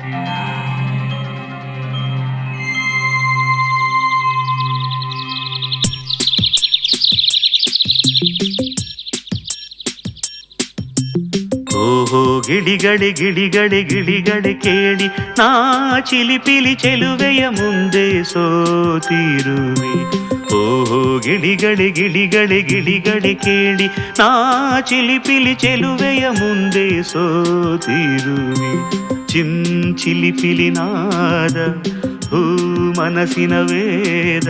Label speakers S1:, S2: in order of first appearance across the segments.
S1: ಓಹೋ ಗಿಳಿಗಡೆ ಗಿಳಿಗಡೆ ಗಿಳಿಗಡೆ ಕೇಳಿ ನಾ ಚಿಲಿಪಿಲಿ ಚೆಲುವೆಯ ಮುಂದೆ ಸೋತಿರುವೆ. ಓಹೋ ಗಿಳಿಗಡೆ ಗಿಳಿಗಡೆ ಗಿಳಿಗಡೆ ಕೇಳಿ ನಾ ಚಿಲಿಪಿಲಿ ಚೆಲುವೆಯ ಮುಂದೆ ಸೋತಿರುವೆ. ಚಿಲಿಪಿಲಿ ನಾದ ಹೂ ಮನಸ್ಸಿನ ವೇದ,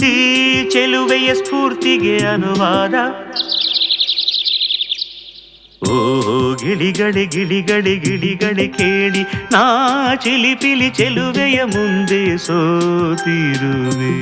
S1: ಈ ಚೆಲುವೆಯ ಸ್ಫೂರ್ತಿಗೆ ಅನುವಾದ. ಓಹೋ ಗಿಳಿಗಡೆ ಗಿಳಿಗಡೆ ಗಿಳಿಗಡೆ ಕೇಳಿ ನಾ ಚಿಲಿಪಿಲಿ ಚೆಲುವೆಯ ಮುಂದೆ ಸೋತಿರುವೆ.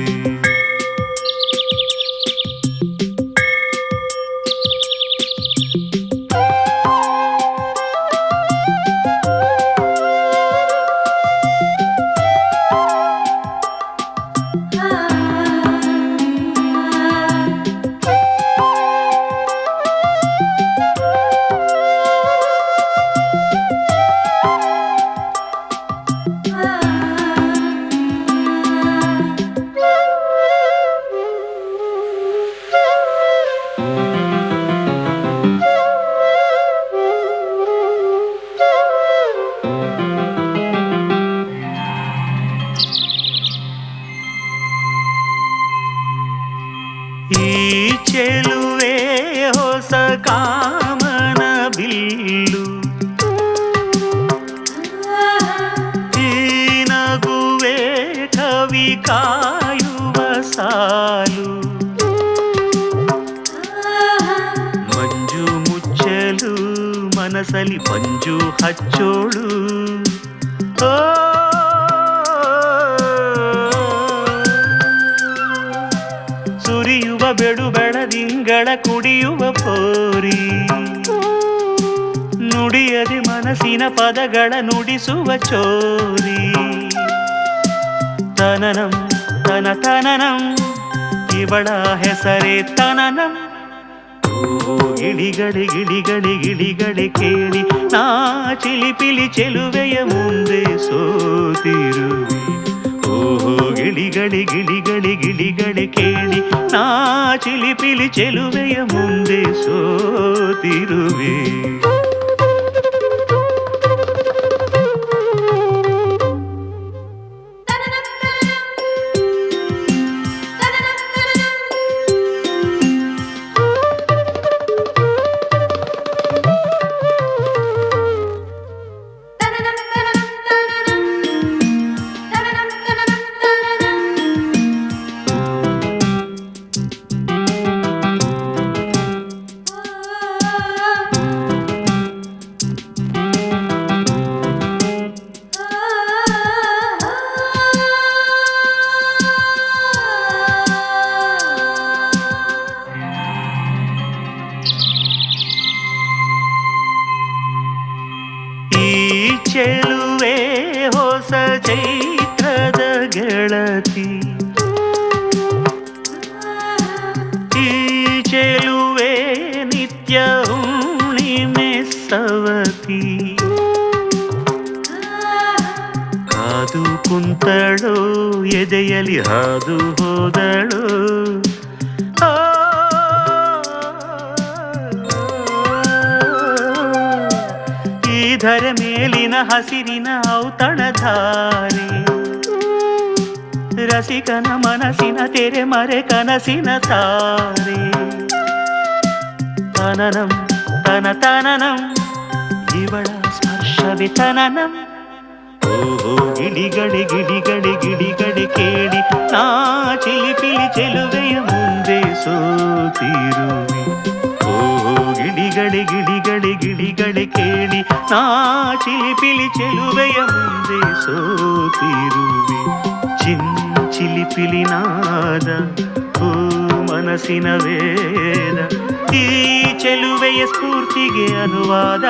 S1: ಈ ಚೆಲುವೆ ಹೊಸ ಕಾಮನ ಬಿಲ್ಲು, ಈ ನಗುವೆ ಕವಿ ಕಾಯುವ ಸಾಲು. ಮಂಜು ಮುಚ್ಚಲು ಮನಸಲಿ ಮಂಜು ಹಚ್ಚೋಳು. ಸುರಿಯುವ ಬೆಳು ಬೆಳದಿಂಗಳ ಕುಡಿಯುವ ಪೋರಿ, ನುಡಿಯದೆ ಮನಸ್ಸಿನ ಪದಗಳ ನುಡಿಸುವ ಚೋರಿ. ತನನಂ ತನ ತನನಂ ಇವಳ ಹೆಸರೇ ತನನಂ. ಗಿಳಿಗಡೆ ಗಿಳಿಗಡೆ ಗಿಳಿಗಡೆ ಕೇಳಿ ನಾ ಚಿಲಿಪಿಲಿ ಚೆಲುವೆಯ ಮುಂದೆ ಸೋತಿರುವೆ. ಓಹೋ ಗಿಳಿಗಡೆ ಗಿಳಿಗಡೆ ಗಿಳಿಗಡೆ ಕೇಳಿ ನಾ ಚಿಲಿಪಿಲಿ ಚೆಲುವೆಯ ಮುಂದೆ ಸೋತಿರುವೆ. ಈ ಚೆಲುವೆ ಹೊಸ ಚೈತ್ರದ ಗೆಳತಿ, ಈ ಚೆಲುವೆ ನಿತ್ಯ ಹುಣ್ಣಿಮೆ ಸವತಿ. ಕಾದು ಕುಂತಳು ಎದೆಯಲಿ ಹಾದು ಹೋದಳು. ಧರೆ ಮೇಲಿನ ಹಸಿರಿನ ಔತಣಧಾರೆ, ರಸಿಕನ ಮನಸ್ಸಿನ ತೆರೆ ಮರೆ ಕನಸಿನ ತಾರೆ. ತನನಂ ತನ ತನನಂ ಇವಳ ಸ್ಪರ್ಶವೇ ತನನಂ. ಓಹೋ ಗಿಳಿಗಡೆ ಗಿಳಿಗಡೆ ಗಿಳಿಗಡೆ ಕೇಳಿ ನಾ ಚಿಲಿಪಿಲಿ ಚೆಲುವೆಯ ಮುಂದೆ ಸೋತಿರುವೆ. ಓಹೋ ಗಿಳಿಗಡೆ ಗಿಳಿಗಡೆ ಗಿಳಿಗಡೆ ಕೇಳಿ ನಾ ಚಿಲಿಪಿಲಿ ಚೆಲುವೆಯ ಮುಂದೆ ಸೋತಿರುವೆ. ಚಿಲಿಪಿಲಿ ನಾದ ಹೂ ಮನಸ್ಸಿನ ವೇದ, ಈ ಚೆಲುವೆಯ ಸ್ಫೂರ್ತಿಗೆ ಅನುವಾದ.